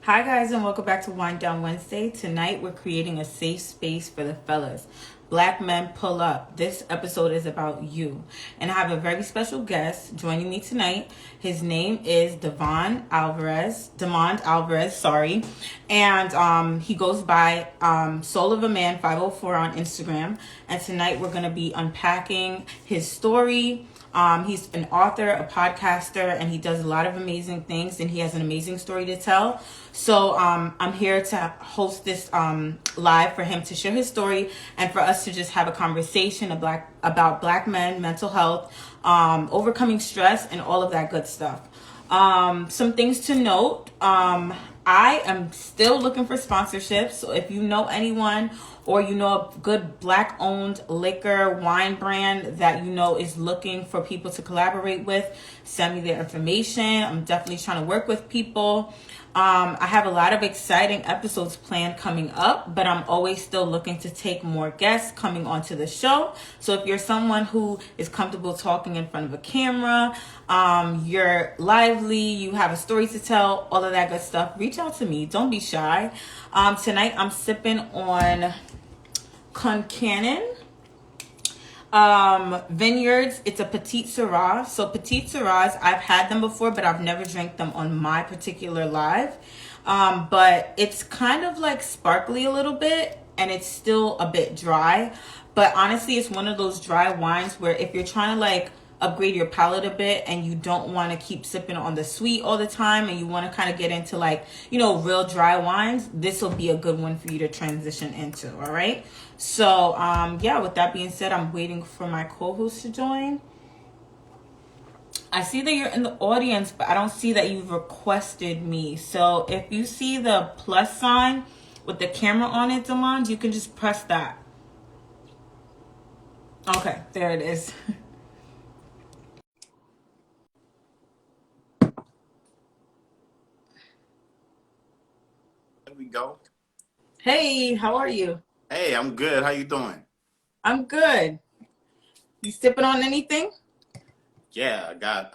Hi guys and welcome back to Wind Down Wednesday. Tonight we're creating a safe space for the fellas. Black men pull up. This episode is about you. And I have a very special guest joining me tonight. His name is Demond Alvarez, sorry. And he goes by Soul of a Man 504 on Instagram. And tonight we're gonna be unpacking his story. He's an author, a podcaster, and he does a lot of amazing things, and he has an amazing story to tell. So I'm here to host this live for him to share his story and for us to just have a conversation about black men, mental health, overcoming stress, and all of that good stuff. Some things to note. I am still looking for sponsorships. So if you know anyone or you know a good black owned liquor wine brand that you know is looking for people to collaborate with, send me their information. I'm definitely trying to work with people. I have a lot of exciting episodes planned coming up, but I'm always still looking to take more guests coming onto the show. So if you're someone who is comfortable talking in front of a camera, you're lively, you have a story to tell, all of that good stuff, reach out to me. Don't be shy. Tonight I'm sipping on Concannon Vineyards. It's a Petite Syrah. So Petite Syrahs, I've had them before, but I've never drank them on my particular live. But it's kind of like sparkly a little bit, and it's still a bit dry. But honestly, it's one of those dry wines where if you're trying to like upgrade your palate a bit and you don't want to keep sipping on the sweet all the time and you want to kind of get into like, you know, real dry wines, this will be a good one for you to transition into. All right. So yeah, with that being said, I'm waiting for my co-host to join. I see that you're in the audience, but I don't see that you've requested me. So if you see the plus sign with the camera on it, Demond, you can just press that. Okay, there it is. There we go. Hey, how are you? Hey, I'm good. How you doing? I'm good. You sipping on anything? Yeah, I got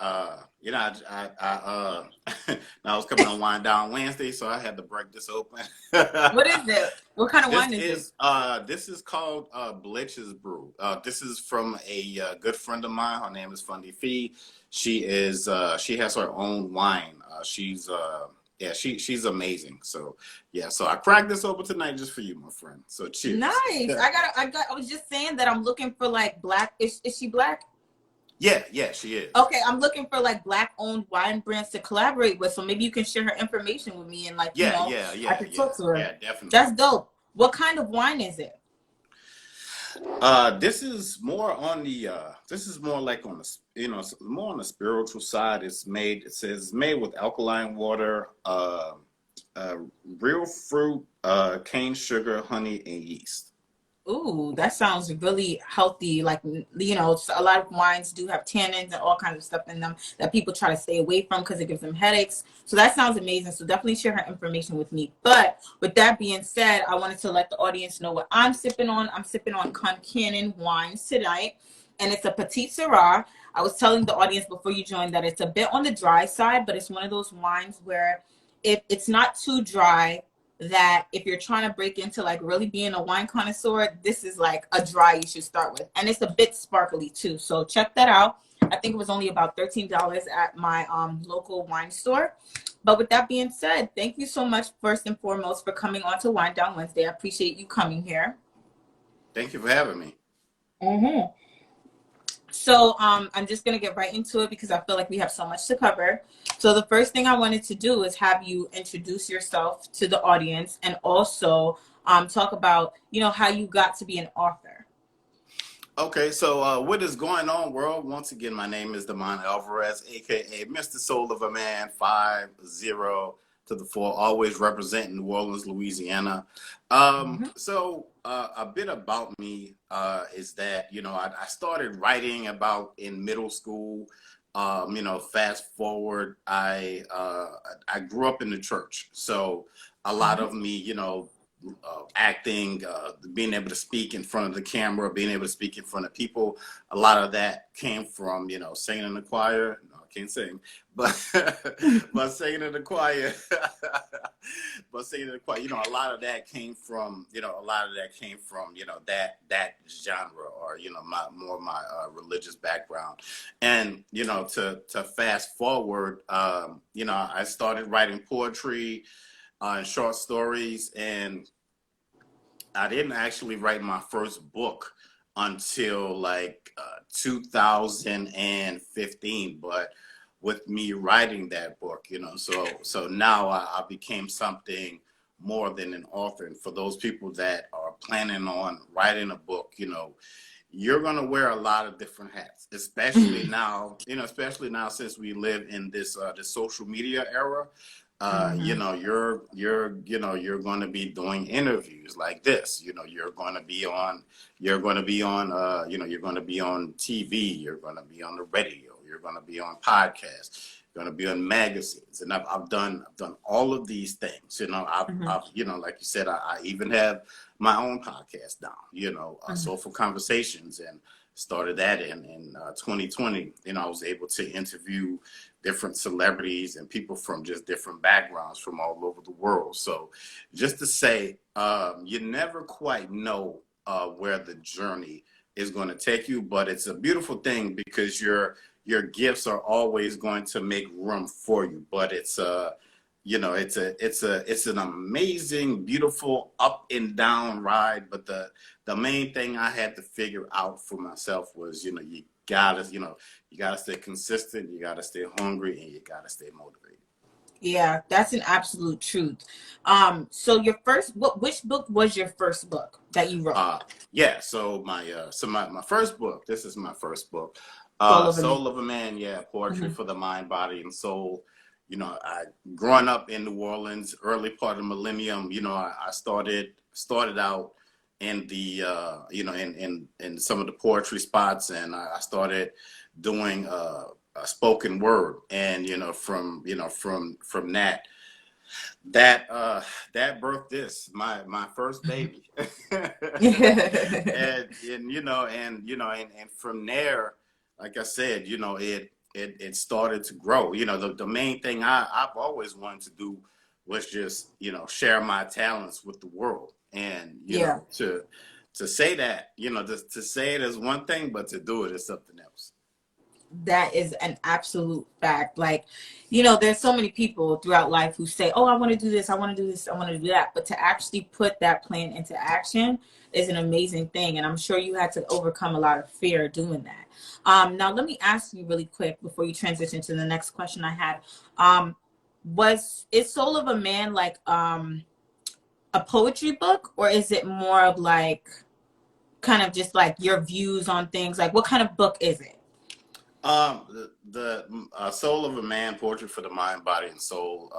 now I was coming on Wind Down Wednesday, so I had to break this open. What is it? What kind of This wine is it? is this is called Blitch's Brew. This is from a good friend of mine. Her name is Fundy Fee. She has her own wine. She's amazing. So yeah, so I cracked this open tonight just for you, my friend. So cheers. Nice. I was just saying that I'm looking for like black. Is she black? Yeah, she is. Okay, I'm looking for like black owned wine brands to collaborate with. So maybe you can share her information with me and like, you Yeah, know, yeah, I yeah, can yeah, talk to her. yeah, definitely. That's dope. What kind of wine is it? This is more on the this is more like on the more on the spiritual side. It says made with alkaline water, uh, real fruit, cane sugar, honey, and yeast. Ooh, that sounds really healthy. Like, you know, a lot of wines do have tannins and all kinds of stuff in them that people try to stay away from because it gives them headaches. So that sounds amazing. So definitely share her information with me. But with that being said, I wanted to let the audience know what I'm sipping on. I'm sipping on Concannon wines tonight, and it's a Petite Syrah. I was telling the audience before you joined that it's a bit on the dry side, but it's one of those wines where if it's not too dry, that if you're trying to break into like really being a wine connoisseur, this is like a dry you should start with. And it's a bit sparkly too. So check that out. I think it was only about $13 at my local wine store. But with that being said, thank you so much first and foremost for coming on to Wine Down Wednesday. I appreciate you coming here. Thank you for having me. Mm-hmm. So I'm just going to get right into it because I feel like we have so much to cover. So the first thing I wanted to do is have you introduce yourself to the audience and also talk about, you know, how you got to be an author. Okay, so what is going on, world? Once again, my name is Damon Alvarez, aka Mr. Soul of a Man 50 to the 4, always representing New Orleans, Louisiana. Mm-hmm. So a bit about me is that I started writing about in middle school. Fast forward, I grew up in the church, so a lot Mm-hmm. of me, acting, being able to speak in front of the camera, being able to speak in front of people. A lot of that came from, singing in the choir. No, I can't sing, but but singing in the choir. but saying it quite, a lot of that came from, that genre, or my religious background. And to fast forward, I started writing poetry and short stories, and I didn't actually write my first book until like 2015. But with me writing that book, so now I became something more than an author. And for those people that are planning on writing a book, you're going to wear a lot of different hats, especially now, since we live in this social media era. You're going to be doing interviews like this. You're going to be on you're going to be on TV. You're going to be on the radio. You're going to be on podcasts. You're going to be on magazines. And I've done all of these things. I've like you said, I even have my own podcast now. Soulful Conversations, and started that in 2020. I was able to interview different celebrities and people from just different backgrounds from all over the world. So just to say, you never quite know where the journey is going to take you, but it's a beautiful thing because your gifts are always going to make room for you. But it's it's an amazing, beautiful up and down ride. But the main thing I had to figure out for myself was, you gotta stay consistent, you gotta stay hungry, and you gotta stay motivated. Yeah, that's an absolute truth. So which book was your first book that you wrote? So my first book, this is my first book, Soul of a Man, poetry for the mind, body, and soul. I growing up in New Orleans, early part of the millennium, I started out in the in some of the poetry spots, and I started doing a spoken word, and from that birthed this my first baby. and from there, like I said, it started to grow. The main thing I've always wanted to do was just share my talents with the world. And to say that, to say it is one thing, but to do it is something else. That is an absolute fact. Like, there's so many people throughout life who say, oh, I want to do this, I want to do this, I want to do that. But to actually put that plan into action is an amazing thing. And I'm sure you had to overcome a lot of fear doing that. Now, let me ask you really quick before you transition to the next question I had. Is Soul of a Man like a poetry book, or is it more of like kind of just like your views on things? Like, what kind of book is it? The Soul of a Man, Poetry for the Mind, Body, and Soul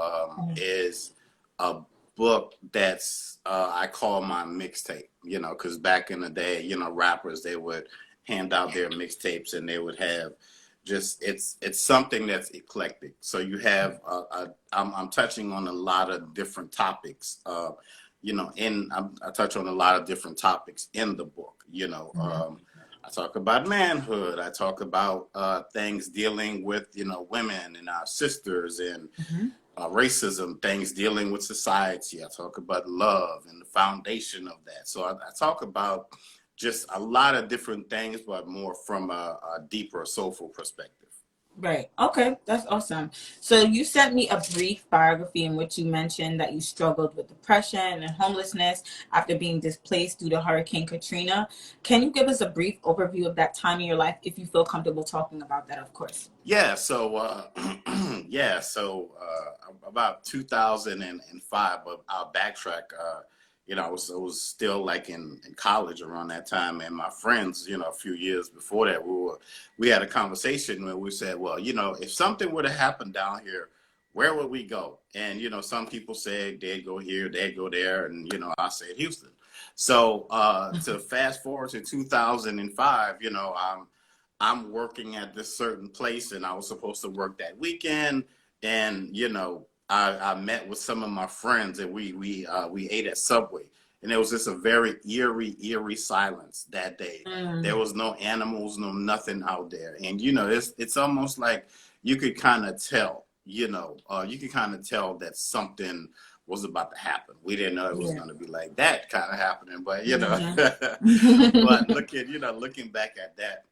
is a book that's I call my mixtape. Because back in the day, rappers, they would hand out their mixtapes, and they would have it's something that's eclectic. So you have I'm touching on a lot of different topics. I touch on a lot of different topics in the book. I talk about manhood. I talk about things dealing with, women and our sisters, and racism, things dealing with society. I talk about love and the foundation of that. So I talk about just a lot of different things, but more from a deeper, soulful perspective. Right. Okay. That's awesome. So you sent me a brief biography in which you mentioned that you struggled with depression and homelessness after being displaced due to Hurricane Katrina. Can you give us a brief overview of that time in your life, if you feel comfortable talking about that, of course? Yeah. So, about 2005, but I'll backtrack. I was still like in college around that time, and my friends, a few years before that, we had a conversation where we said, well, if something would have happened down here, where would we go? And some people said they'd go here, they'd go there, and I said Houston. So to fast forward to 2005, I'm working at this certain place, and I was supposed to work that weekend, and I met with some of my friends, and we ate at Subway, and it was just a very eerie silence that day. There was no animals, no nothing out there, and it's almost like you could kind of tell, that something was about to happen. We didn't know it was Yeah. going to be like that kind of happening, but you know, Mhm. but looking back at that,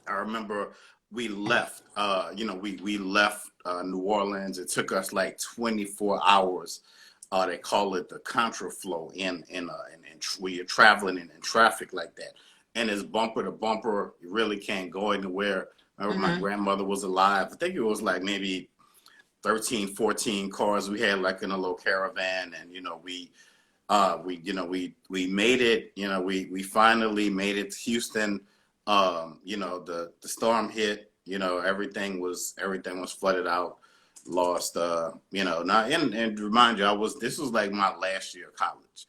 I remember we left, we left New Orleans. It took us like 24 hours. They call it the contraflow when you're traveling in traffic like that. And it's bumper to bumper. You really can't go anywhere. I remember my Mhm. grandmother was alive. I think it was like maybe 13, 14 cars we had like in a little caravan. And, we made it, we finally made it to Houston. The storm hit, everything was flooded out, lost, now, and to remind you, this was like my last year of college,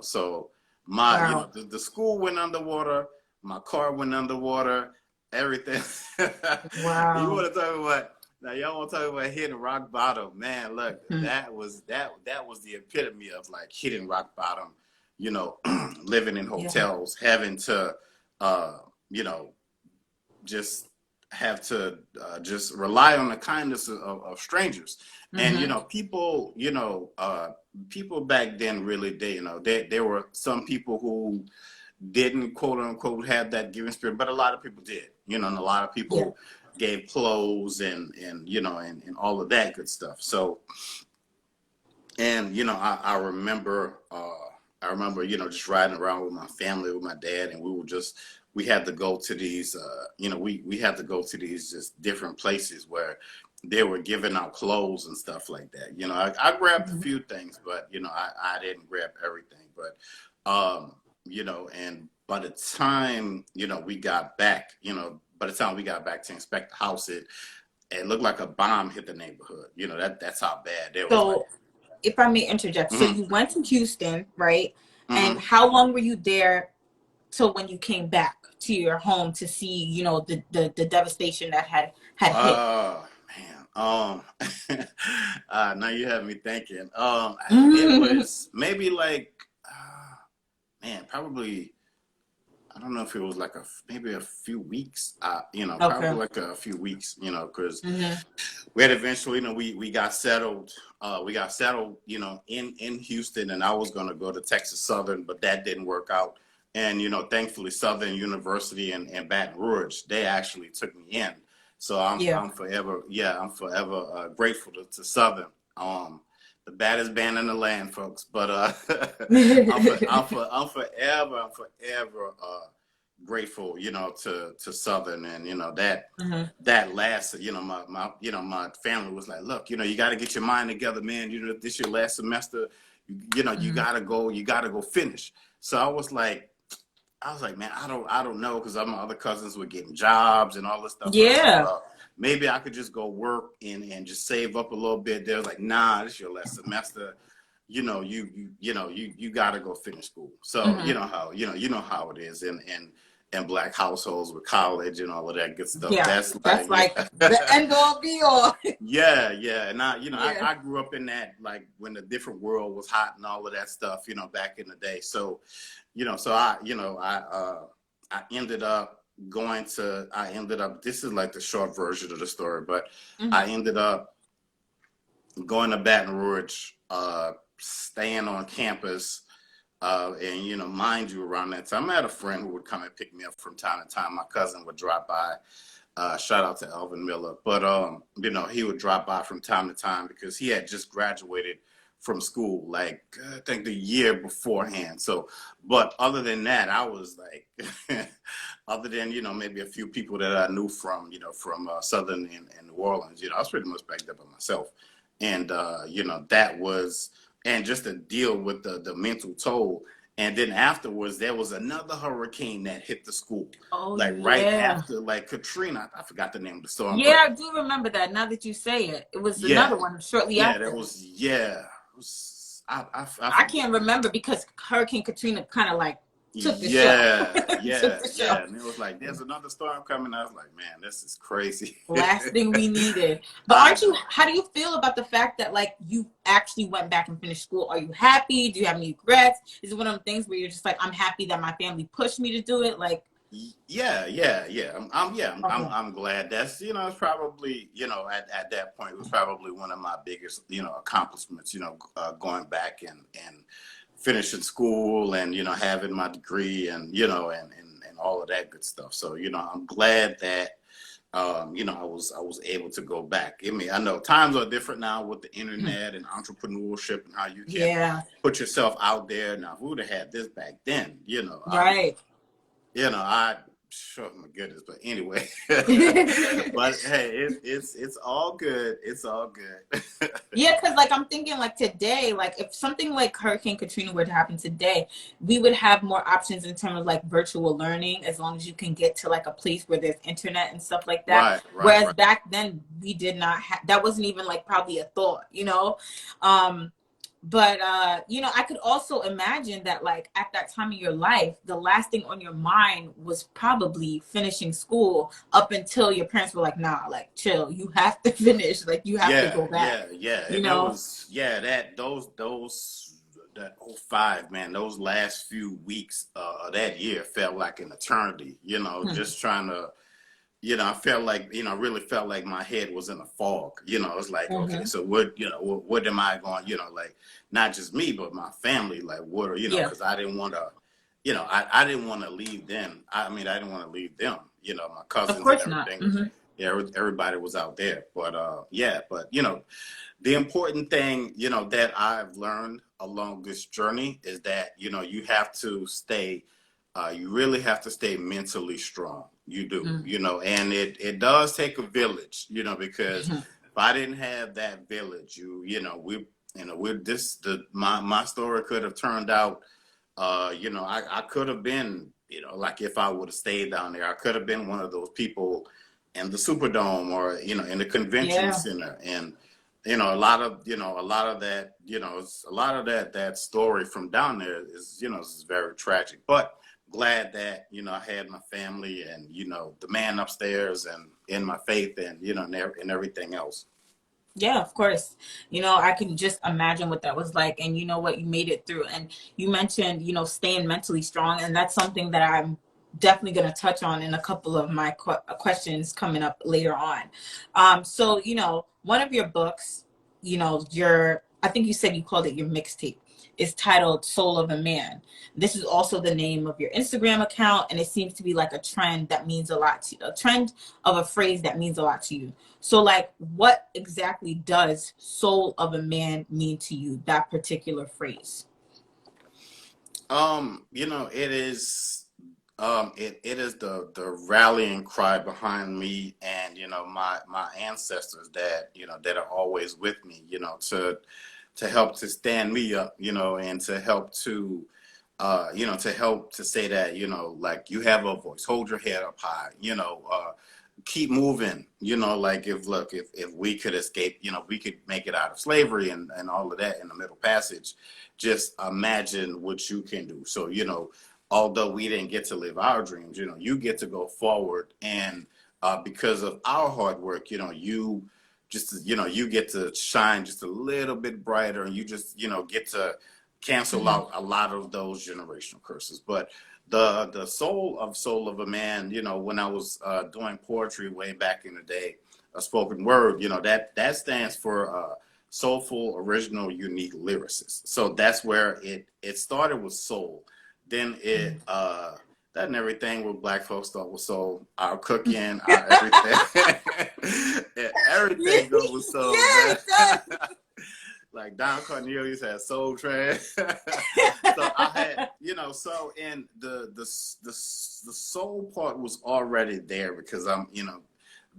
so Wow. the school went underwater, my car went underwater, everything. You Wow. want to talk about, now y'all want to talk about hitting rock bottom, man. Look, Mhm. that was the epitome of like hitting rock bottom, you know, living in Yeah. hotels, having to, uh, you know, just have to just rely on the kindness of strangers. And Mhm. people back then really did. There were some people who didn't quote unquote have that giving spirit, but a lot of people did. And a lot of Yeah. people gave clothes and all of that good stuff. So, and I remember just riding around with my family, with my dad, and we had to go to these we had to go to these just different places where they were giving out clothes and stuff like that. I grabbed a Mhm. few things, but I didn't grab everything. But and by the time we got back, by the time we got back to inspect the house, it looked like a bomb hit the neighborhood. That's how bad it was. Like, So, if I may interject, so mm-hmm, you went to Houston, right? And mm-hmm. how long were you there till when you came back to your home to see, the devastation that had hit? Man. Now you have me thinking. It Mhm. was maybe like, man, probably. I don't know if it was like maybe a few weeks. Probably Okay. like a few weeks. Because Mhm. we had eventually, we got settled. We got settled, in Houston, and I was gonna go to Texas Southern, but that didn't work out. And thankfully, Southern University and Baton Rouge, they actually took me in. So Yeah. I'm forever grateful to Southern. The baddest band in the land, folks. But I'm forever grateful, to Southern, and Mhm. that last, my family was like, look, you got to get your mind together, man. This your last semester. You Mhm. gotta go finish. So I was like, man, I don't know, because my other cousins were getting jobs and all this stuff. I was like, Yeah. well, maybe I could just go work and just save up a little bit. They was like, nah, this is your last semester. You gotta go finish school. So Mhm. you know how it is in black households with college and all of that good stuff. Yeah. That's That's like, like yeah. the end all be all. Yeah. And I Yeah. I grew up in that, like, when the different world was hot and all of that stuff, back in the day. So, so I ended up this is like the short version of the story, but I Mhm. ended up going to Baton Rouge, staying on campus, and mind you, around that time, I had a friend who would come and pick me up from time to time. My cousin would drop by. Shout out to Elvin Miller, but he would drop by from time to time because he had just graduated from school, like, I think the year beforehand. So, but other than that, I was like, other than maybe a few people that I knew from Southern and New Orleans, I was pretty much backed up by myself, and that was, and just to deal with the mental toll. And then afterwards, there was another hurricane that hit the school, Oh like right yeah. after, like, Katrina. I forgot the name of the storm, but Yeah, I do remember that. Now that you say it, it was yeah, another one shortly yeah, that after. was, yeah. It was, I I forget. can't remember because Hurricane Katrina kind of like took the show. Yeah, Took yeah, the show. yeah. And it was like, there's another storm coming. I was like, man, this is crazy. Last thing we needed. But I aren't you? know. How do you feel about the fact that like you actually went back and finished school? Are you happy? Do you have any regrets? Is it one of them things where you're just like, I'm happy that my family pushed me to do it? Like, Yeah. Okay. I'm glad. That's, it's probably, at that point, it was probably one of my biggest, accomplishments, going back and finishing school and, having my degree and, and all of that good stuff. So, I'm glad that, I was able to go back. I mean, I know times are different now with the Mhm. internet and entrepreneurship and how you can Yeah. put yourself out there. Now, who would have had this back then? Right. I, oh my goodness, but anyway, but hey, it's all good. It's all good. Yeah, because like I'm thinking like today, like if something like Hurricane Katrina were to happen today, we would have more options in terms of like virtual learning as long as you can get to like a place where there's internet and stuff like that. Right, right, Whereas right. back then we did not have that wasn't even like probably a thought, you know? Um but I could also imagine that like at that time of your life, the last thing on your mind was probably finishing school up until your parents were like, nah, like chill, you have to finish, like you have to Yeah, go back, yeah. you It know? was, yeah, that '05, man, those last few weeks of that year felt like an eternity, just trying to, I felt like, I really felt like my head was in a fog. It's like, okay, Mm-hmm. so what am I going, like not just me, but my family, like what are, Yeah, because I didn't want to, I didn't want to leave them. I mean, I didn't want to leave them, my of cousins and course not. everything. Mm-hmm. Yeah, everybody was out there. But yeah, but the important thing, that I've learned along this journey is that, you have to stay, you really have to stay mentally strong. You do, and it does take a village, because Mm-hmm. if I didn't have that village, we're my story could have turned out, I could have been, like if I would have stayed down there, I could have been one of those people in the Superdome or, in the convention Yeah. center. And, a lot of that, a lot of that story from down there is very tragic, but glad that, I had my family and, the man upstairs and in my faith and, and everything else. Yeah, of course. I can just imagine what that was like. And you know what, you made it through. And you mentioned, staying mentally strong. And that's something that I'm definitely going to touch on in a couple of my questions coming up later on. So, one of your books, I think you said you called it your mixtape, is titled Soul of a Man. This is also the name of your Instagram account. And it seems to be like a trend that means a lot to a trend of a phrase that means a lot to you. So, like, what exactly does soul of a man mean to you, that particular phrase? It is it is the rallying cry behind me and my ancestors that that are always with me, to help to stand me up, and to help to help to say that, like you have a voice, hold your head up high, keep moving, like if we could escape, we could make it out of slavery and all of that in the Middle Passage. Just imagine what you can do. So, although we didn't get to live our dreams, you get to go forward and because of our hard work, you get to shine just a little bit brighter and you just, get to cancel Mm-hmm. out a lot of those generational curses. But the soul of a man, when I was doing poetry way back in the day, a spoken word, that stands for soulful, original, unique lyricist. So that's where it started with soul. Then that and everything with black folks start with soul. Our cooking, our everything, everything goes with soul, Yeah, man. it does. Like Don Cornelius had Soul Train. So I had, so and the soul part was already there because I'm,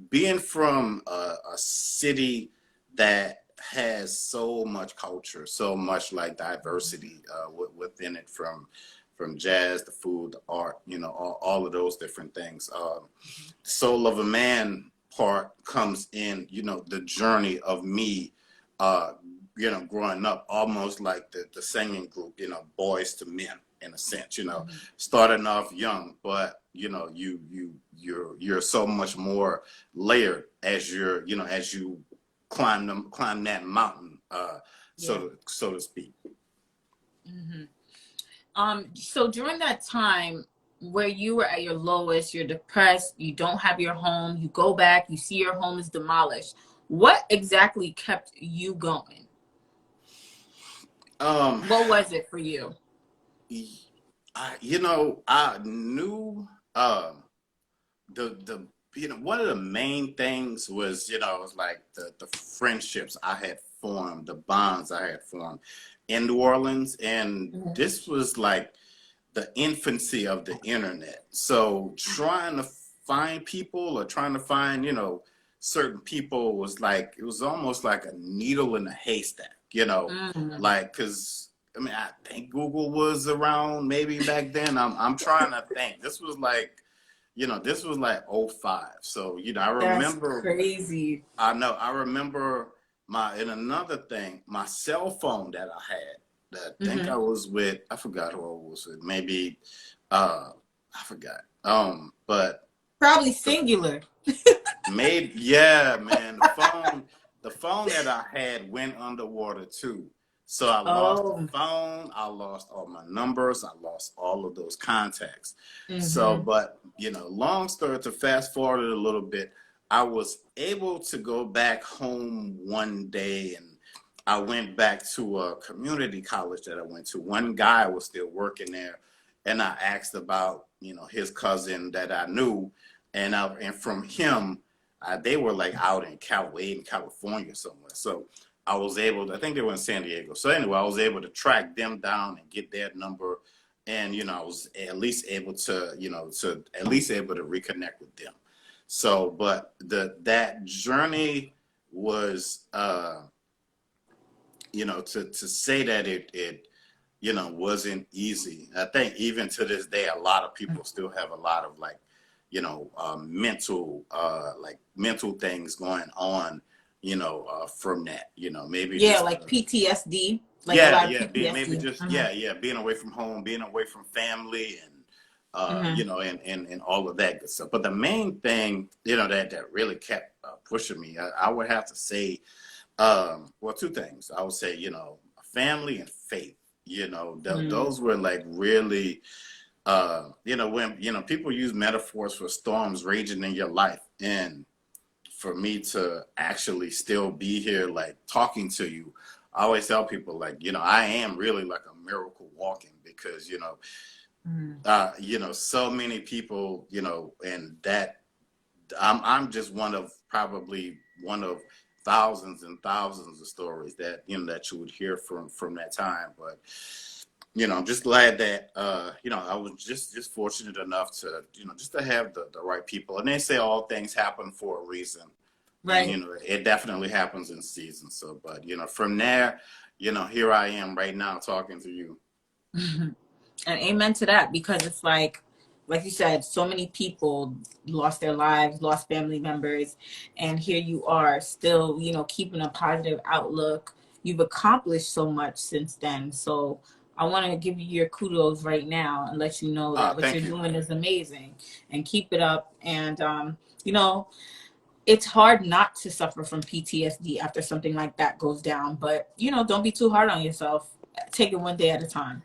being from a city that has so much culture, so much like diversity within it, from jazz, the food, the art, all of those different things. Soul of a Man part comes in, the journey of me, uh, growing up, almost like the singing group, Boys to Men, in a sense, Mm-hmm. starting off young, but you're so much more layered as as you climb that mountain, Yeah. so to speak. Mm-hmm. So during that time, where you were at your lowest, you're depressed, you don't have your home, you go back, you see your home is demolished. What exactly kept you going? Um, What was it for you? I knew the one of the main things was, it was like the friendships I had formed, the bonds I had formed in New Orleans, and Mhm. this was like the infancy of the internet. So trying to find people or trying to find, certain people was like, it was almost like a needle in a haystack, Mm. like, cause I mean, I think Google was around maybe back then. I'm trying to think. This was like '05. So, I That's remember, crazy. I remember and another thing, my cell phone that I had, I think Hmm. I forgot who I was with. Maybe, I forgot. But Probably the singular. Maybe, yeah, man. The phone that I had went underwater too. So I lost the Oh. phone, I lost all my numbers, I lost all of those contacts. So, Hmm. but long story to fast forward a little bit, I was able to go back home one day, and I went back to a community college that I went to. One guy was still working there, and I asked about, his cousin that I knew, and from him, they were like out in California somewhere. So I was able to, I think they were in San Diego. So anyway, I was able to track them down and get their number. And, I was at least able to, at least able to reconnect with them. So, but that journey was, to say that it wasn't easy. I think even to this day, a lot of people still have a lot of like, mental things going on, from that, maybe Yeah, just, like PTSD, like a yeah, lot of yeah, maybe PTSD. just, yeah, yeah, being away from home, being away from family, and, Hmm. and all of that good stuff. But the main thing, that really kept pushing me, I would have to say, well, two things. I would say, family and faith. Hmm. Those were like really, when people use metaphors for storms raging in your life, and for me to actually still be here, like talking to you, I always tell people, like, I am really like a miracle walking, because Hmm. so many people, and that I'm just probably one of thousands and thousands of stories that that you would hear from that time. But I'm just glad that I was just fortunate enough to just to have the right people. And they say all things happen for a reason, and Right. it definitely happens in season. So, but from there, here I am right now talking to you. And amen to that, because it's like you said, so many people lost their lives, lost family members, and here you are still, keeping a positive outlook. You've accomplished so much since then. So I want to give you your kudos right now and let you know that what you're Thank you. doing is amazing, and keep it up. And, you know, it's hard not to suffer from PTSD after something like that goes down, but, don't be too hard on yourself. Take it one day at a time.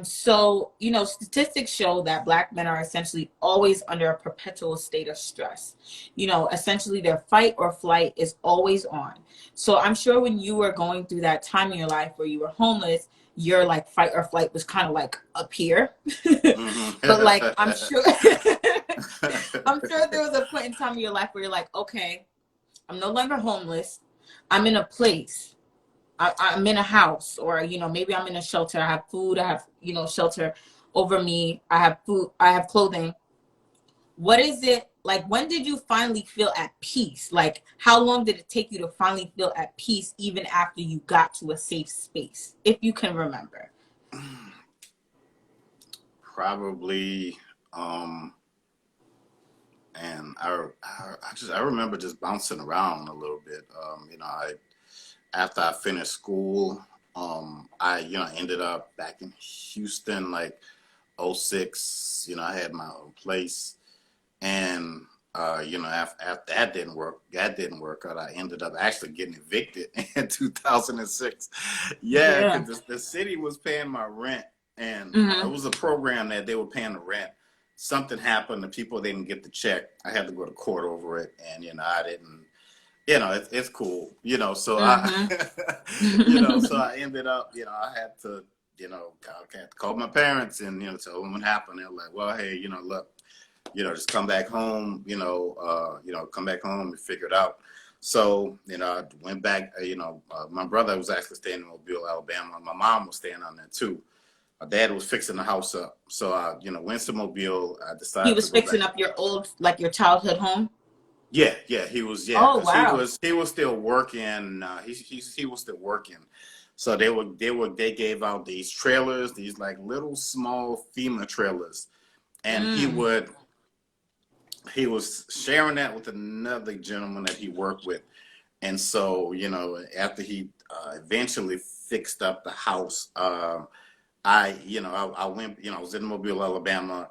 So, statistics show that Black men are essentially always under a perpetual state of stress. Essentially their fight or flight is always on. So I'm sure when you were going through that time in your life where you were homeless, your like fight or flight was kind of like up here. But like I'm Hmm. sure I'm sure there was a point in time in your life where you're like, okay, I'm no longer homeless. I'm in a place. I'm in a house, or maybe I'm in a shelter. I have food. I have shelter over me. I have food. I have clothing. What is it like? When did you finally feel at peace? Like, how long did it take you to finally feel at peace, even after you got to a safe space, if you can remember? Probably, um, and I remember just bouncing around a little bit. After I finished school, I ended up back in Houston like '06. I had my own place, and after that didn't work out. I ended up actually getting evicted in 2006. Yeah, Yeah. because the city was paying my rent, and it Hmm. was a program that they were paying the rent. something happened, the people didn't get the check. I had to go to court over it, and I didn't. It's cool. So I, Mm-hmm. so I ended up, I had to, I had to call my parents and tell them what happened. They're like, well, hey, look, just come back home. Come back home and figure it out. So, I went back. My brother was actually staying in Mobile, Alabama. My mom was staying on there too. My dad was fixing the house up. So I, went to Mobile. I He decided to was go back. fixing up your old, like your childhood home. Yeah, he was, Oh because wow. he was still working. He was still working. So they gave out these trailers, these like little small FEMA trailers, and Mm. he was sharing that with another gentleman that he worked with. And so, after he eventually fixed up the house, I went, I was in Mobile, Alabama.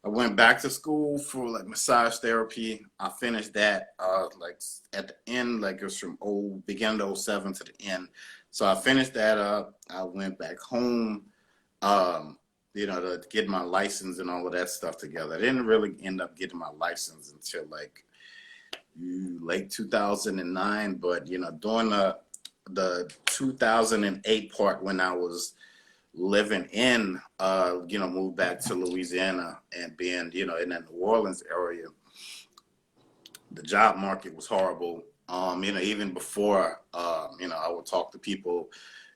I went back to school for like massage therapy. I finished that like at the end, like it was from beginning of 07 to the end. So I finished that up. I went back home, to get my license and all of that stuff together. I didn't really end up getting my license until like late 2009, but during the 2008 part when I was living in moved back to Louisiana and being in that New Orleans area, the job market was horrible. Even before I would talk to people.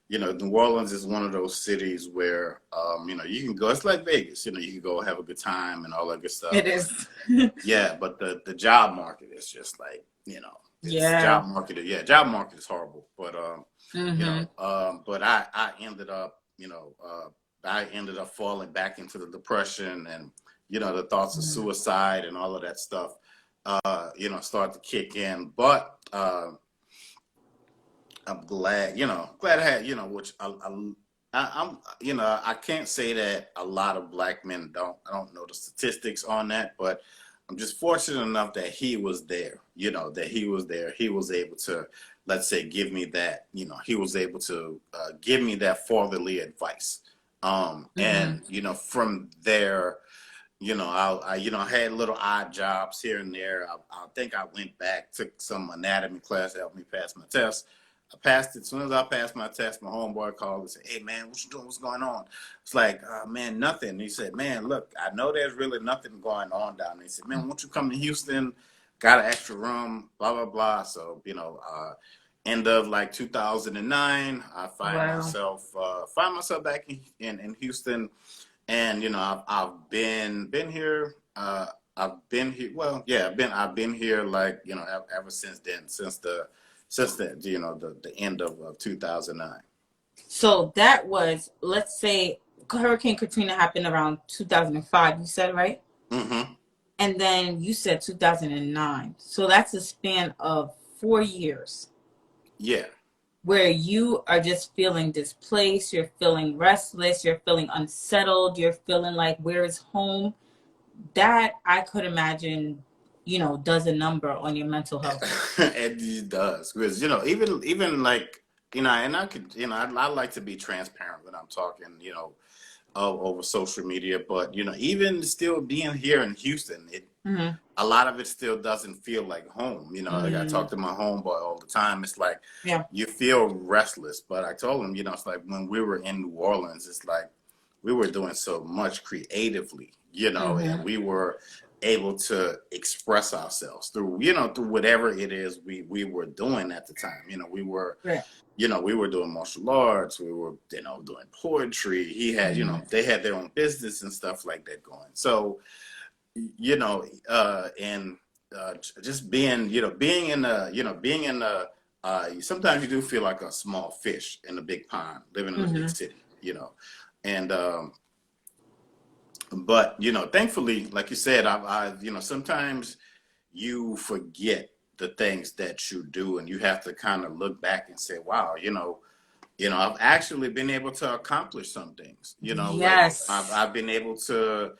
New Orleans is one of those cities where you can go, it's like Vegas, you can go have a good time and all that good stuff. It is. Yeah, but the job market is just like, it's Yeah. job market is horrible. But Mm-hmm. but I ended up, falling back into the depression and the thoughts of Mm. suicide and all of that stuff start to kick in. But I'm glad, glad I had, which I'm, I can't say that a lot of black men I don't know the statistics on that, but I'm just fortunate enough that he was there, that he was there. He was able to, let's say, give me that, he was able to give me that fatherly advice. Mm-hmm. And, from there, I had little odd jobs here and there. I think I went back, took some anatomy class to help me pass my test. I passed it. As soon as I passed my test, my homeboy called and said, "Hey man, what you doing? What's going on?" It's like, man, nothing. He said, "Man, look, I know there's really nothing going on down there." He said, "Man, won't you come to Houston? Got an extra room, blah blah blah." So end of like 2009, I Wow. find myself back in Houston. And I've been here. I've been here. Well, yeah, I've been here like ever since then, since the the end of 2009. So that was, let's say, Hurricane Katrina happened around 2005. You said, right? Mm-hmm. And then you said 2009. So that's a span of 4 years Yeah. where you are just feeling displaced, you're feeling restless, you're feeling unsettled, you're feeling like, where is home? That I could imagine, does a number on your mental health. It does because even like and I could I like to be transparent when I'm talking over social media, but even still being here in Houston, Mm-hmm. a lot of it still doesn't feel like home. Like I talk Mm. to my homeboy all the time. It's like Yeah. you feel restless. But I told him, it's like when we were in New Orleans, it's like we were doing so much creatively, and Mm-hmm. we were able to express ourselves through, through whatever it is we were doing at the time. We were Right. we were doing martial arts, we were, doing poetry. He had, Mm-hmm. they had their own business and stuff like that going. So and just being, being in the, sometimes you do feel like a small fish in a big pond, living in a big Mm-hmm. city, and but thankfully, like you said, sometimes you forget the things that you do, and you have to kind of look back and say, wow, I've actually been able to accomplish some things. Like Yes. I've been able to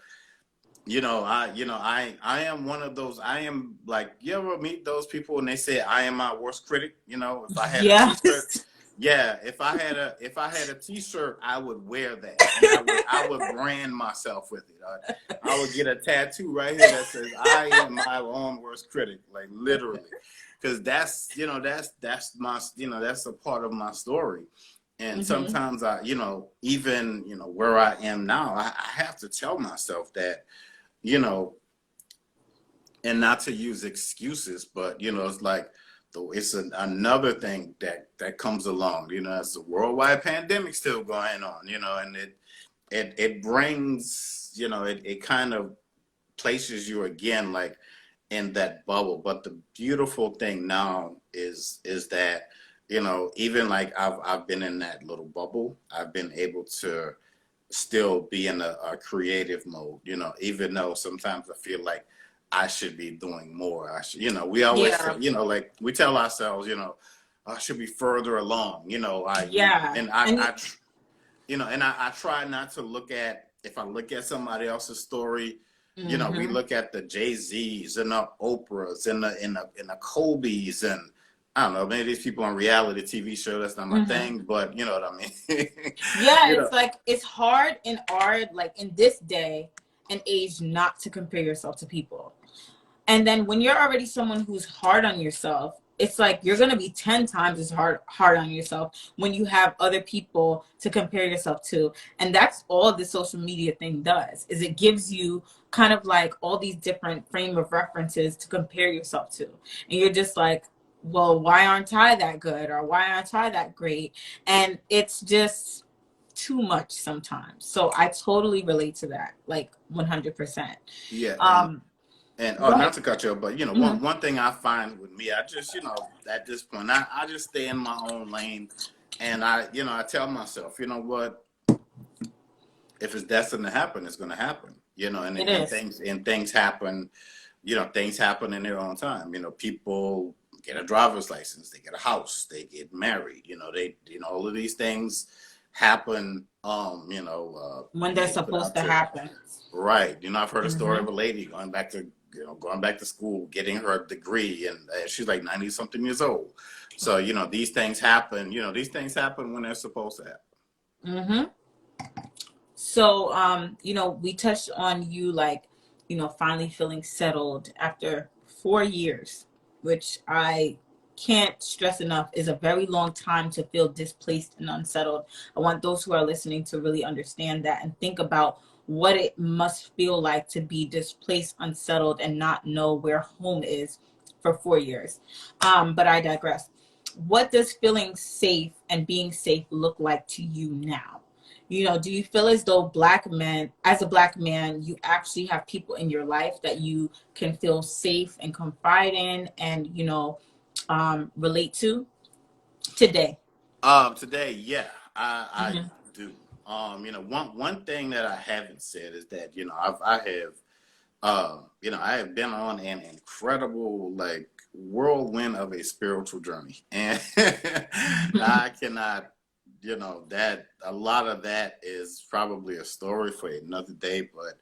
I am one of those. I am like, you ever meet those people and they say I am my worst critic? If I had a t-shirt, Yes. Yeah, if I had a T-shirt, I would wear that, and I would brand myself with it. I would get a tattoo right here that says "I am my own worst critic," like literally, because that's that's my that's a part of my story. And Mm-hmm. sometimes even where I am now, I have to tell myself that you know and not to use excuses, but it's like it's another thing that comes along. It's a worldwide pandemic still going on. And it brings it kind of places you again like in that bubble. But the beautiful thing now is that even like I've been in that little bubble. I've been able to still be in a creative mode, even though sometimes I feel like I should be doing more. I should, we always say, Yeah. like we tell ourselves, I should be further along, Yeah. and And I try not to look at, if I look at somebody else's story, we mm-hmm. look at the Jay-Z's and the Oprahs and the Kobe's and I don't know, maybe these people on reality TV show, that's not my Mm-hmm. thing, but you know what I mean. Yeah, you know, it's like it's hard in art, like in this day and age, not to compare yourself to people. And then when you're already someone who's hard on yourself, it's like you're gonna be 10 times as hard on yourself when you have other people to compare yourself to. And that's all the social media thing does, is it gives you kind of like all these different frame of references to compare yourself to. And you're just like, well, why aren't I that good? Or why aren't I that great? And it's just too much sometimes. So I totally relate to that, like 100%. yeah, Um, and go not ahead. to cut you off, but Mhm. one thing I find with me, I just at this point, I just stay in my own lane, and I tell myself, you know what, if it's destined to happen, it's going to happen, It and is. things happen, things happen in their own time. People get a driver's license, they get a house, they get married, they all of these things happen, When they're they put supposed out to to happen. right. I've heard a story of Hmm. a lady going back to school, getting her degree, and she's like 90 something years old. So these things happen. These things happen when they're supposed to happen. Hmm. So, we touched on you, like, finally feeling settled after 4 years, which I can't stress enough is a very long time to feel displaced and unsettled. I want those who are listening to really understand that and think about what it must feel like to be displaced, unsettled, and not know where home is for 4 years. But I digress. What does feeling safe and being safe look like to you now? Do you feel as though as a black man, you actually have people in your life that you can feel safe and confide in and, relate to today? Today, yeah, I Hmm. do. One thing that I haven't said is that I have been on an incredible like whirlwind of a spiritual journey, and I cannot, that a lot of that is probably a story for another day. But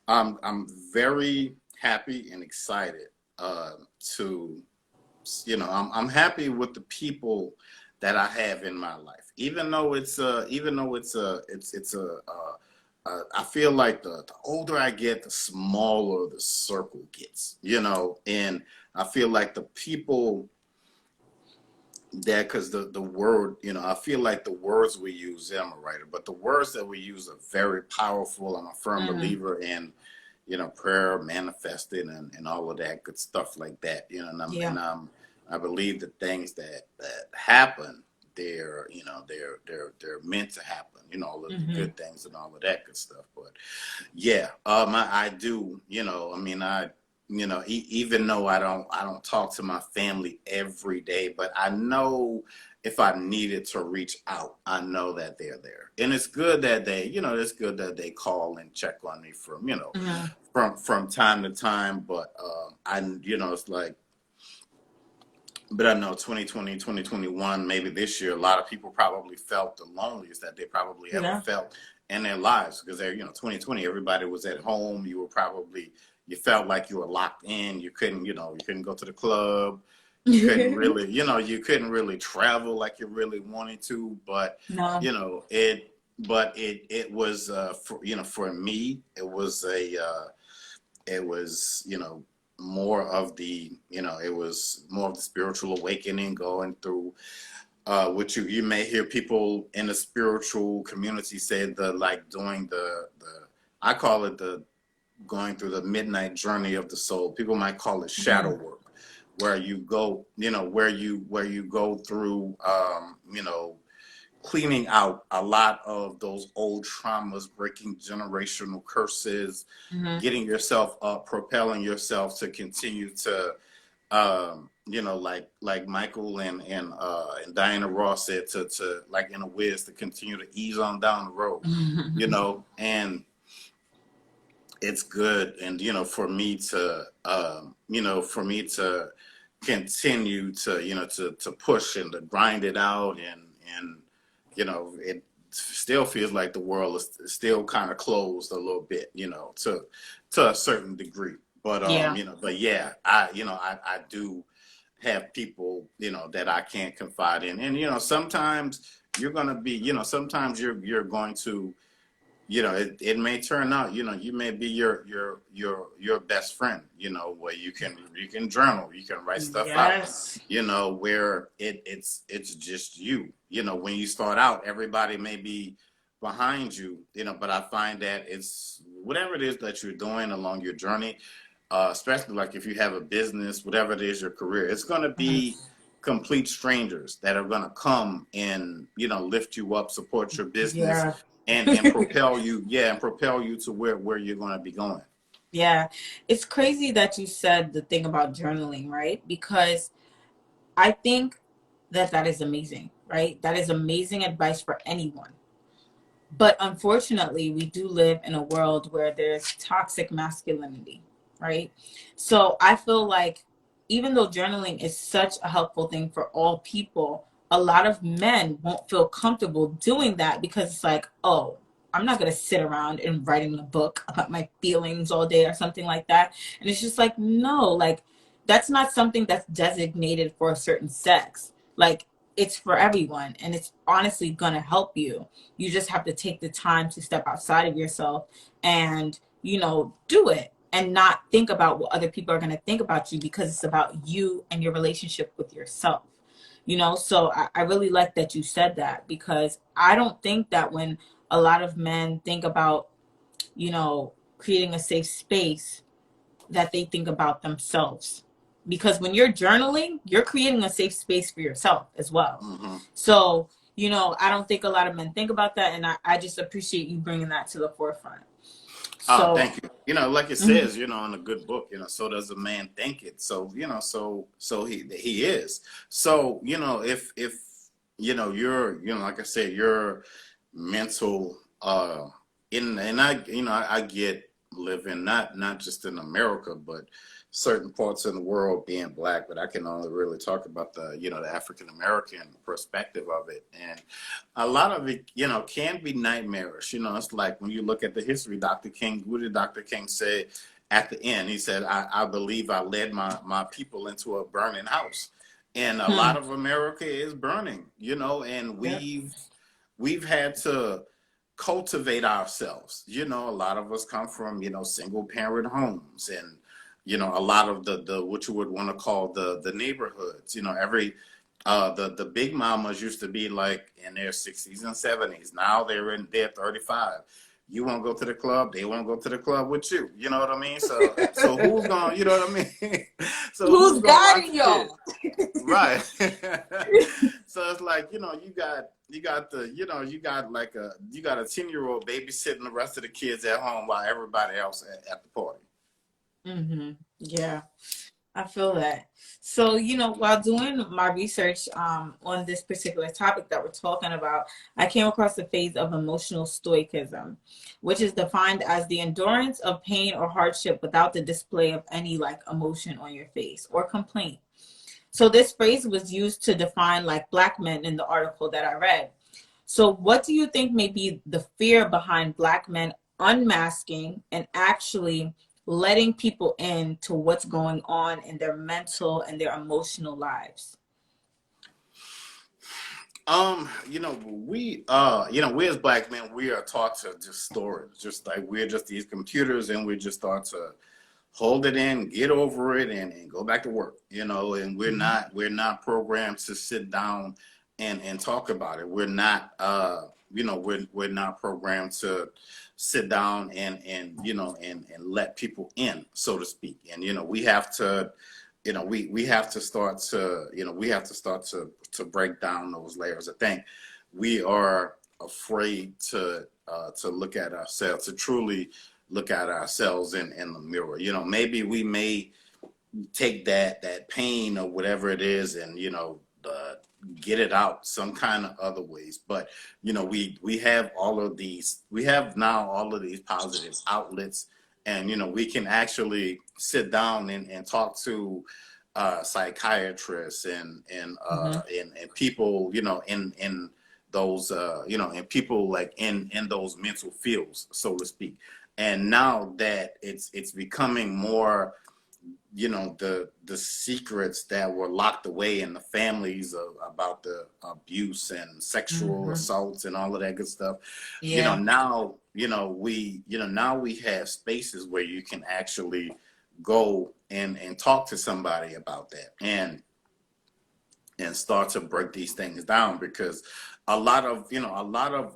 I'm very happy and excited to, I'm happy with the people that I have in my life, even though it's a I feel like the older I get, the smaller the circle gets, and I feel like the people that, because the word, I feel like the words we use, I'm a writer, but the words that we use are very powerful. I'm a firm Hmm. believer in, prayer, manifesting, and all of that good stuff like that, Yeah. I believe the things that happen, they're meant to happen, all of the Hmm. good things and all of that good stuff. But yeah, I do. I mean, even though I don't talk to my family every day, but I know if I needed to reach out, I know that they're there, and it's good that they call and check on me Hmm. from time to time. But it's like, but I know 2020, 2021, maybe this year, a lot of people probably felt the loneliest that they probably ever Yeah. felt in their lives, because 2020, everybody was at home. You felt like you were locked in. You couldn't go to the club. couldn't really, you couldn't really travel like you really wanted to, but No. it was, for me, it was, more of the, it was more of the spiritual awakening, going through, which you may hear people in the spiritual community say, the like doing the I call it the going through the midnight journey of the soul. People might call it shadow Mhm. work, where you go, where you go through, cleaning out a lot of those old traumas, breaking generational curses, Mhm. getting yourself up, propelling yourself to continue to, like Michael and Diana Ross said, to like in a Wiz, to continue to ease on down the road, and it's good. And for me to continue to, to push and to grind it out, and it still feels like the world is still kind of closed a little bit, to a certain degree. But Yeah. but yeah, I do have people, that I can't confide in. And sometimes you're going to be, sometimes you're going to, it may turn out, you may be your best friend, where you can journal, you can write stuff out, Yes. where it's just you. When you start out, everybody may be behind you, but I find that it's whatever it is that you're doing along your journey, especially like if you have a business, whatever it is, your career, it's going to Mhm. be complete strangers that are going to come and, lift you up, support your business, Yeah. and propel you, yeah, and propel you to where you're going to be going. Yeah. It's crazy that you said the thing about journaling, right? Because I think that that is amazing, right? That is amazing advice for anyone. But unfortunately, we do live in a world where there's toxic masculinity, right? So I feel like even though journaling is such a helpful thing for all people, a lot of men won't feel comfortable doing that because it's like, oh, I'm not going to sit around and writing a book about my feelings all day or something like that. And it's just like, no, like that's not something that's designated for a certain sex. Like it's for everyone and it's honestly going to help you. You just have to take the time to step outside of yourself and, do it and not think about what other people are going to think about you because it's about you and your relationship with yourself. So I really like that you said that because I don't think that when a lot of men think about, creating a safe space, that they think about themselves. Because when you're journaling, you're creating a safe space for yourself as well. Mm-hmm. So, I don't think a lot of men think about that. And I just appreciate you bringing that to the forefront. Oh, So, thank you. Like it mhm. says, in a good book, so does a man think it. So, so he is. So, if you're, like I said, your mental, and I get living not just in America, but certain parts in the world being black, but I can only really talk about the African American perspective of it. And a lot of it, can be nightmarish. It's like when you look at the history, Dr. King, what did Dr. King say at the end? He said, I believe I led my people into a burning house. And a lot Hmm. of America is burning, and Yeah. we've had to cultivate ourselves. A lot of us come from, single parent homes, and, a lot of the what you would want to call the neighborhoods, every the big mamas used to be like in their 60s and 70s. Now they're in their 35. You won't go to the club, they won't go to the club with you. You know what I mean? So who's going, you know what I mean? So who's Who's going to watch guiding the kids? y'all? Right. So it's like, you got a 10-year-old babysitting the rest of the kids at home while everybody else at the party. Hmm. Yeah. I feel that. So, while doing my research on this particular topic that we're talking about, I came across the phase of emotional stoicism, which is defined as the endurance of pain or hardship without the display of any like emotion on your face or complaint. So, this phrase was used to define like Black men in the article that I read. So, what do you think may be the fear behind Black men unmasking and actually letting people in to what's going on in their mental and their emotional lives? We as black men, we are taught to just store it, just like we're just these computers, and we just start to hold it in, get over it, and go back to work, and Mm-hmm. we're not programmed to sit down and talk about it. We're not, we're not programmed to sit down and let people in, so to speak. And, we have to, we have to start to, to break down those layers. I think we are afraid to look at ourselves, to truly look at ourselves in the mirror. Maybe we may take that pain or whatever it is, and get it out some kind of other ways. But we have now all of these positive outlets, and we can actually sit down and talk to psychiatrists and people, in those and people like in those mental fields, so to speak. And now that it's becoming more, the secrets that were locked away in the families about the abuse and sexual Mm-hmm. assaults and all of that good stuff. Yeah. Now we have spaces where you can actually go and talk to somebody about that, and start to break these things down, because a lot of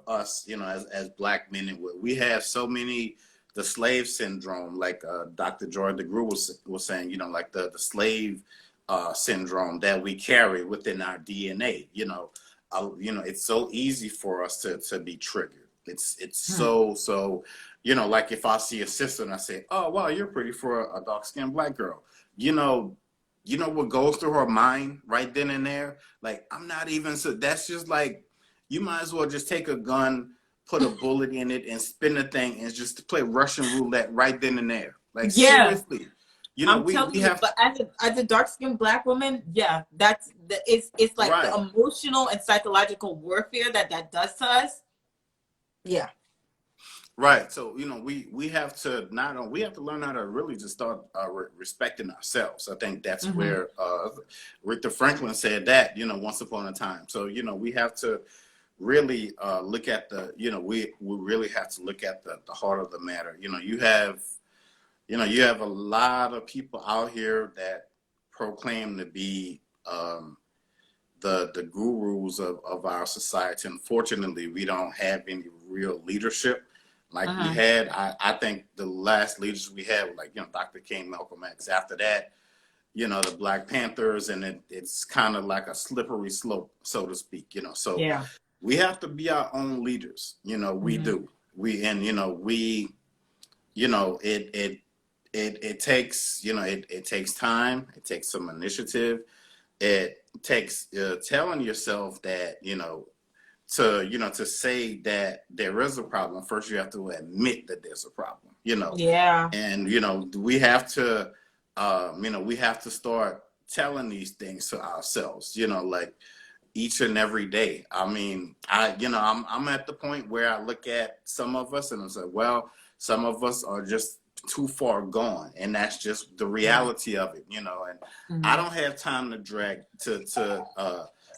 us, as black men and women, we have so many, the slave syndrome, like Dr. Joy DeGruy was saying, like the slave syndrome that we carry within our DNA. It's so easy for us to be triggered. It's Hmm. so like if I see a sister and I say, oh wow, you're pretty for a dark-skinned black girl, you know what goes through her mind right then and there? Like, I'm not even, so that's just like, you might as well just take a gun, put a bullet in it, and spin the thing, and just play Russian roulette right then and there. Like, Yeah. seriously, I'm we telling you, have to, but as a dark skinned black woman, yeah, it's like the right. emotional and psychological warfare that does to us. Yeah. Right. So, we have to not only, we have to learn how to really just start respecting ourselves. I think that's Mm-hmm. where Rita Franklin said that, once upon a time. So, we have to really look at we really have to look at the heart of the matter. You have a lot of people out here that proclaim to be the gurus of our society. Unfortunately, we don't have any real leadership like we Mm-hmm. had. I think the last leaders we had were like, Dr. King, Malcolm X. After that, the Black Panthers, and it's kind of like a slippery slope, so to speak. So Yeah. we have to be our own leaders. We Mm-hmm. do. It takes, it takes time. It takes some initiative. It takes telling yourself that, to say that there is a problem. First, you have to admit that there's a problem. Yeah. And we have to start telling these things to ourselves. Like each and every day. I mean, I'm at the point where I look at some of us and I say, well, some of us are just too far gone, and that's just the Yeah. reality of it. And I Mm-hmm. don't have time to drag to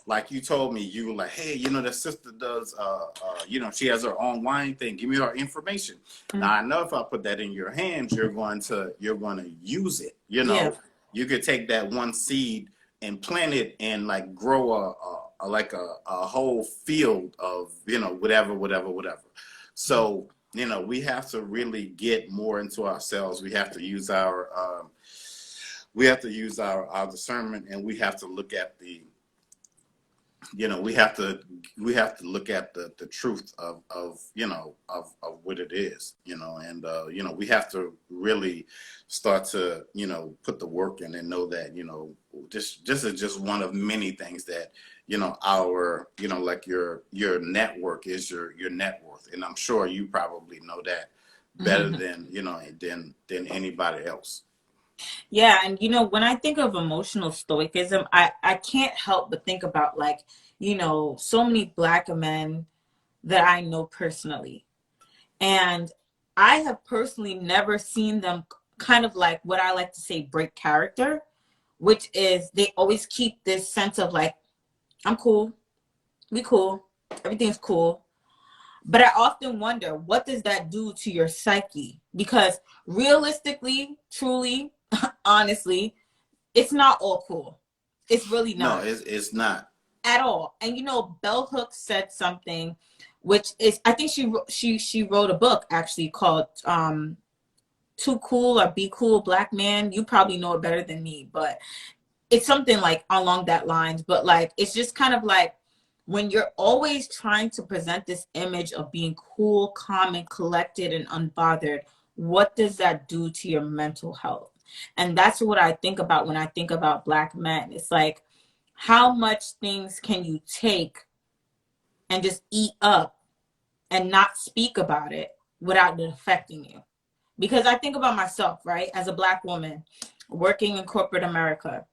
like you told me, you were like, hey, that sister does she has her own wine thing. Give me her information. Now I know if I put that in your hands, you're going to use it. Yeah. You could take that one seed and plant it and like grow a whole field of whatever. So we have to really get more into ourselves. We have to use our discernment, and we have to look at the we have to look at the truth of what it is, and we have to really start to put the work in, and know that this is just one of many things that our like your network is your net worth, and I'm sure you probably know that better Mm-hmm. than anybody else. Yeah, and when I think of emotional stoicism, I can't help but think about, like, so many black men that I know personally. And I have personally never seen them. kind of like what I like to say break character, which is they always keep this sense of like, I'm cool, we cool, everything's cool. But I often wonder, what does that do to your psyche? Because realistically, truly, honestly, it's not all cool. It's really No, not it's not. at all. And you know, Bell Hooks said something, which is, I think she wrote a book actually called "Too Cool or Be Cool, Black Man." You probably know it better than me, but it's something like along that lines. But like, it's just kind of like when you're always trying to present this image of being cool, calm, and collected and unbothered, what does that do to your mental health? And that's what I think about when I think about Black men. It's like, how much things can you take and just eat up and not speak about it without it affecting you? Because I think about myself, right? As a Black woman working in corporate America,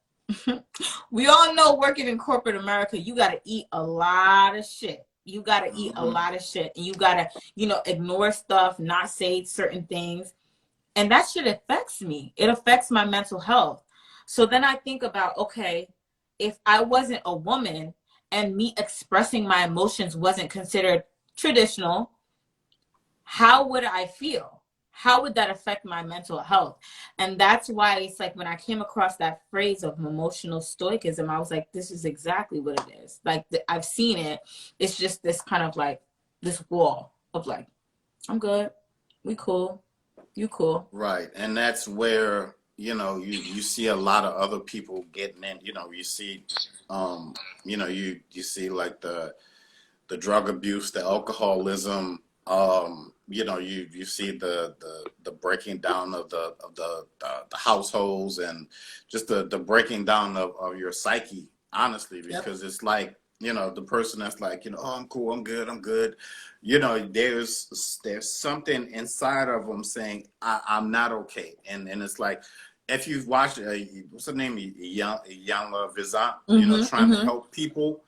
we all know working in corporate America, you got to eat a lot of shit. You got to eat a Hmm. lot of shit. And you got to, ignore stuff, not say certain things. And that shit affects me. It affects my mental health. So then I think about, okay, if I wasn't a woman and me expressing my emotions wasn't considered traditional, how would I feel? How would that affect my mental health? And that's why it's like when I came across that phrase of emotional stoicism, I was like, this is exactly what it is. Like, I've seen it. It's just this kind of like this wall of like, I'm good. We cool. You cool. Right, and that's where you see a lot of other people getting in. You see, um, you see like the drug abuse, the alcoholism. You see the breaking down of the households, and just the breaking down of your psyche. Honestly, Yep. because it's like the person that's like oh, I'm cool, I'm good, I'm good. There's something inside of them saying I'm not okay, and it's like if you've watched what's her name, Young Vizant, Mm-hmm. trying to Mm-hmm. help people,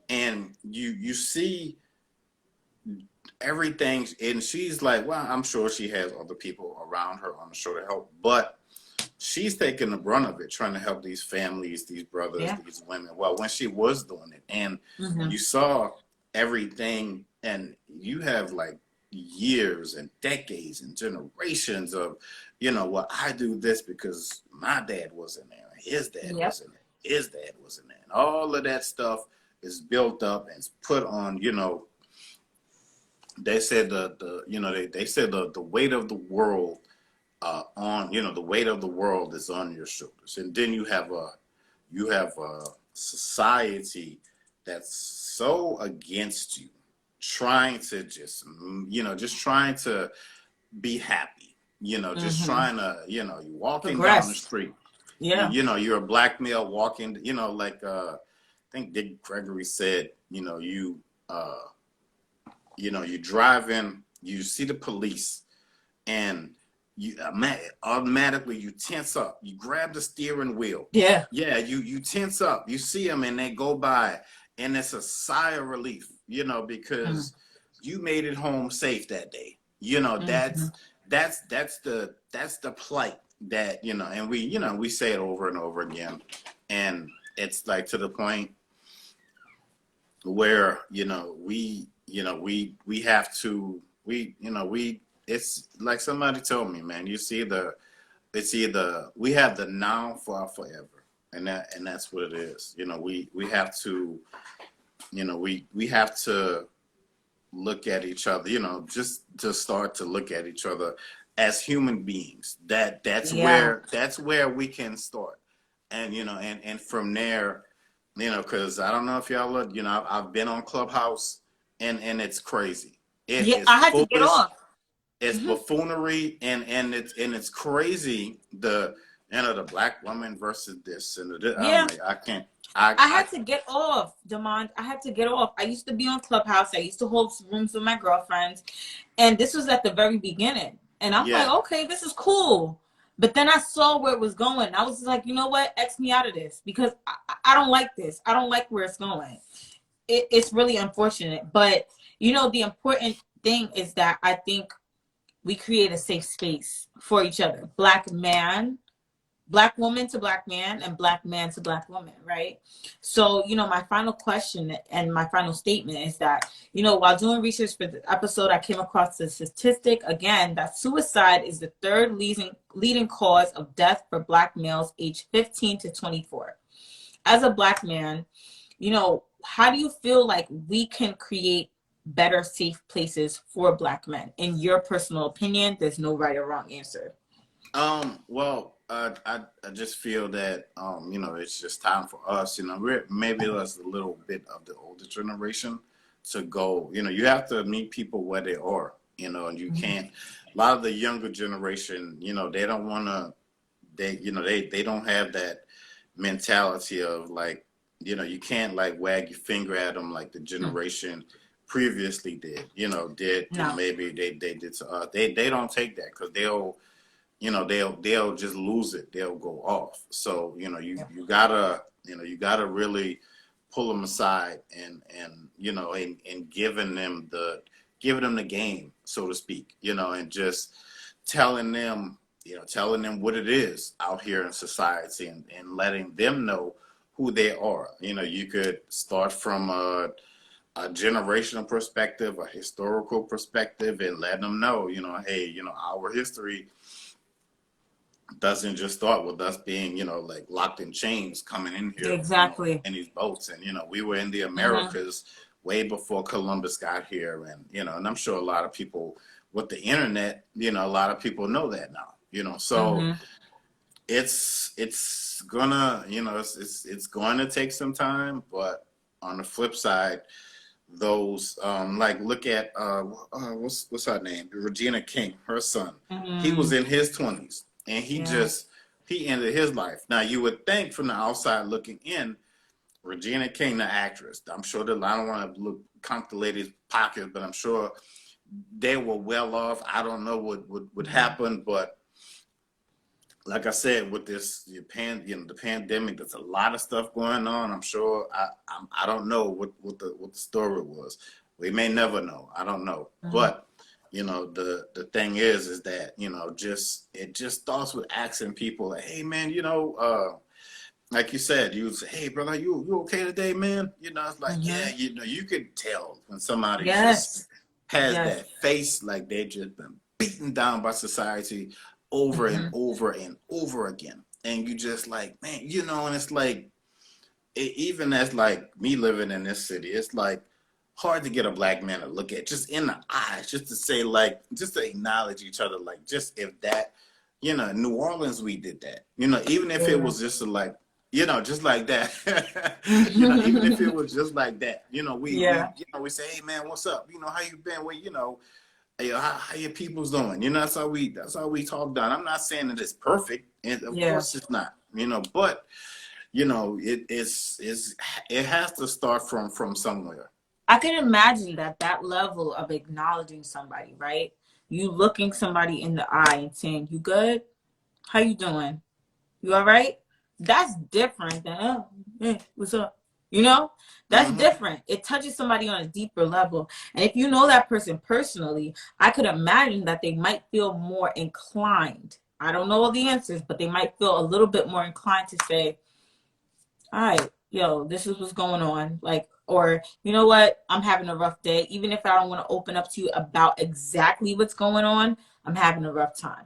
and you see everything, and she's like, well, I'm sure she has other people around her on the show to help, but she's taking the brunt of it, trying to help these families, these brothers, Yeah. these women. Well, when she was doing it, and Mm-hmm. you saw everything, and you have like years and decades and generations of, well, I do this because my dad wasn't there, his dad Yep. wasn't there, his dad wasn't there, and all of that stuff is built up and put on. They said they said the weight of the world on the weight of the world is on your shoulders, and then you have a society that's so against you, trying to just trying to be happy, just Mm-hmm. trying to you're walking down the Progress. street, Yeah. you're a black male walking, like I think Dick Gregory said, uh you drive in, you see the police, and you automatically you tense up. You grab the steering wheel. Yeah. Yeah, you tense up. You see them and they go by, and it's a sigh of relief, because you made it home safe that day. Mm-hmm. That's the plight that and we say it over and over again, and it's like to the point where we have to we it's like somebody told me, man, it's either we have the now for our forever, and that's what it is. We have to we have to look at each other, just to start to look at each other as human beings. Yeah. That's where we can start, and and from there, because I don't know if y'all look, I've been on Clubhouse, and it's crazy. It Yeah. is I had to get foolish. off. It's Mm-hmm. buffoonery, and it's crazy. The black woman versus this and I'm Yeah. like, I can't. I I had to get off, Demond. I had to get off. I used to be on Clubhouse. I used to hold rooms with my girlfriends. And this was at the very beginning. And I'm like, Yeah. okay, this is cool. But then I saw where it was going. I was like, you know what? X me out of this because I don't like this. I don't like where it's going. It's really unfortunate. But, the important thing is that I think we create a safe space for each other. Black man, black woman to black man, and black man to black woman, right? So, my final question and my final statement is that, while doing research for the episode, I came across the statistic again that suicide is the third leading cause of death for black males aged 15 to 24. As a black man, how do you feel like we can create better safe places for black men? In your personal opinion, there's no right or wrong answer. Well, I just feel that, it's just time for us, maybe that's a little bit of the older generation to go, you have to meet people where they are, and you can't, a lot of the younger generation, they don't want to, they don't have that mentality of like, you can't like wag your finger at them like the generation previously did, No. maybe they did to us. They don't take that because they'll just lose it. They'll go off. So, you gotta, you gotta really pull them aside and giving them the game, so to speak, and just telling them, what it is out here in society and letting them know who they are. You could start from a generational perspective, a historical perspective, and let them know, hey, our history doesn't just start with us being, like locked in chains coming in here, Exactly. in these boats. And, we were in the Americas way before Columbus got here. And, and I'm sure a lot of people with the internet, a lot of people know that now, so it's gonna, it's going to take some time, but on the flip side, those like look at what's her name, Regina King, her son. He was in his 20s and he ended his life. Now you would think from the outside looking in, Regina King, the actress, I'm sure that, I don't want to count the lady's pockets, but I'm sure they were well off. I don't know what would happen, but like I said, with this the pandemic, there's a lot of stuff going on. I'm sure I don't know what the story was. We may never know. I don't know. But the thing is that it just starts with asking people, like, hey man, like you said, you say, hey brother, you okay today, man? It's like, yeah, you could tell when somebody just has that face like they just been beaten down by society over and over and over again. And you just like, man, and it's like, even as like me living in this city, it's like hard to get a black man to look at just in the eyes, just to say like, just to acknowledge each other. Like just if that, in New Orleans, we did that, even if it was just like, just like that, even if it was just like that, we say, hey man, what's up? How you been? Well, hey, how your people's doing? That's how we talk down. I'm not saying that it's perfect, and of course it's not. But it has to start from somewhere. I can imagine that level of acknowledging somebody, right? You looking somebody in the eye and saying, "You good? How you doing? You all right?" That's different than, "Oh, hey, what's up?" That's different. It touches somebody on a deeper level. And if you know that person personally, I could imagine that they might feel more inclined. I don't know all the answers, but they might feel a little bit more inclined to say, all right, yo, this is what's going on. Like, or, you know what? I'm having a rough day. Even if I don't want to open up to you about exactly what's going on, I'm having a rough time,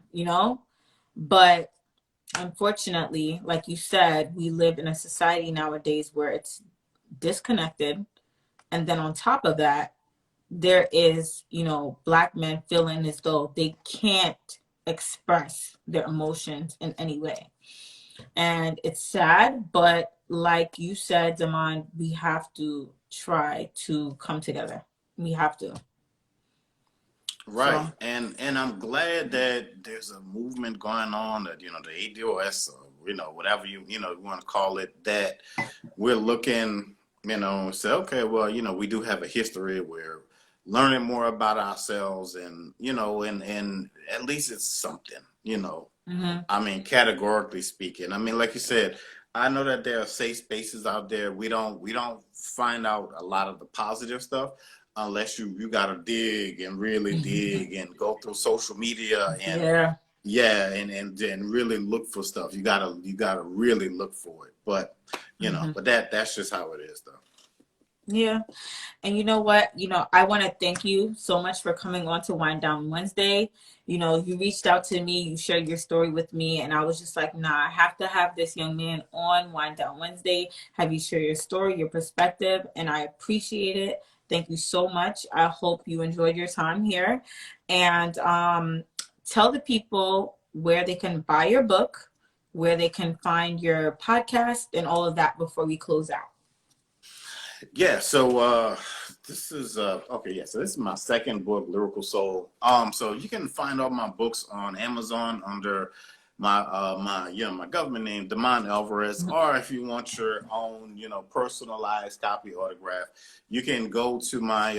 But unfortunately, like you said, we live in a society nowadays where it's disconnected. And then on top of that, there is, black men feeling as though they can't express their emotions in any way. And it's sad, but like you said, Damon, we have to try to come together. We have to. Right. So, and I'm glad that there's a movement going on that, the ADOS, or, whatever you want to call it, that we're looking, say, okay, well, we do have a history. We're learning more about ourselves and, and at least it's something, I mean, categorically speaking. I mean, like you said, I know that there are safe spaces out there. We don't find out a lot of the positive stuff. unless you gotta dig and really dig and go through social media and Yeah. yeah, and really look for stuff. You gotta really look for it. But Hmm. but that's just how it is, though. Yeah. And you know what? I want to thank you so much for coming on to Wind Down Wednesday. You reached out to me, you shared your story with me, and I was just like, nah, I have to have this young man on Wind Down Wednesday, have you share your story, your perspective, and I appreciate it. Thank you so much. I hope you enjoyed your time here. And tell the people where they can buy your book, where they can find your podcast, and all of that before we close out. Yeah, so this is okay, yeah, so this is my second book, Lyrical Soul. So you can find all my books on Amazon under my government name, Damon Alvarez, or if you want your own, personalized copy autograph, you can go to my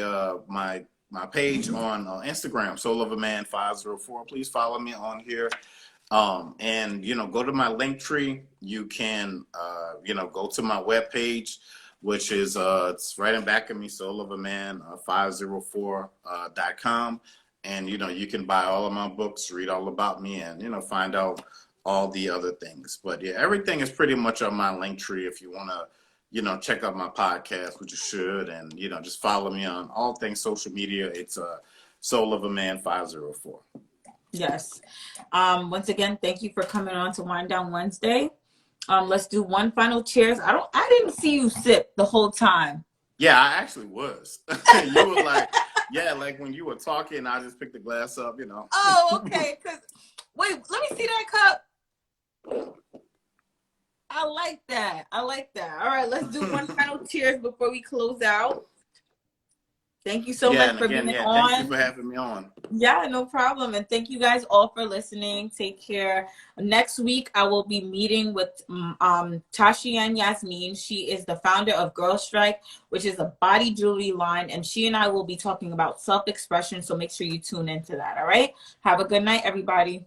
page on Instagram, Soul of a Man 504. Please follow me on here. And go to my link tree. You can go to my webpage, which is it's right in back of me, Soul of a Man 504.com. And you can buy all of my books, read all about me, and find out all the other things. But yeah, everything is pretty much on my link tree if you want to check out my podcast, which you should, and just follow me on all things social media. It's Soul of a Man 504. Yes. Once again, thank you for coming on to Wind Down Wednesday. Let's do one final cheers. I didn't see you sip the whole time. Yeah, I actually was. You were like, yeah, like when you were talking, I just picked the glass up. Oh, okay. Wait, let me see that cup. I like that. I like that. All right, let's do one final cheers before we close out. Thank you so much and for again, being yeah, thank you on. for having me on. Yeah, no problem. And thank you guys all for listening. Take care. Next week, I will be meeting with Tashi and Yasmin. She is the founder of Girl Strike, which is a body jewelry line. And she and I will be talking about self-expression. So make sure you tune into that. All right. Have a good night, everybody.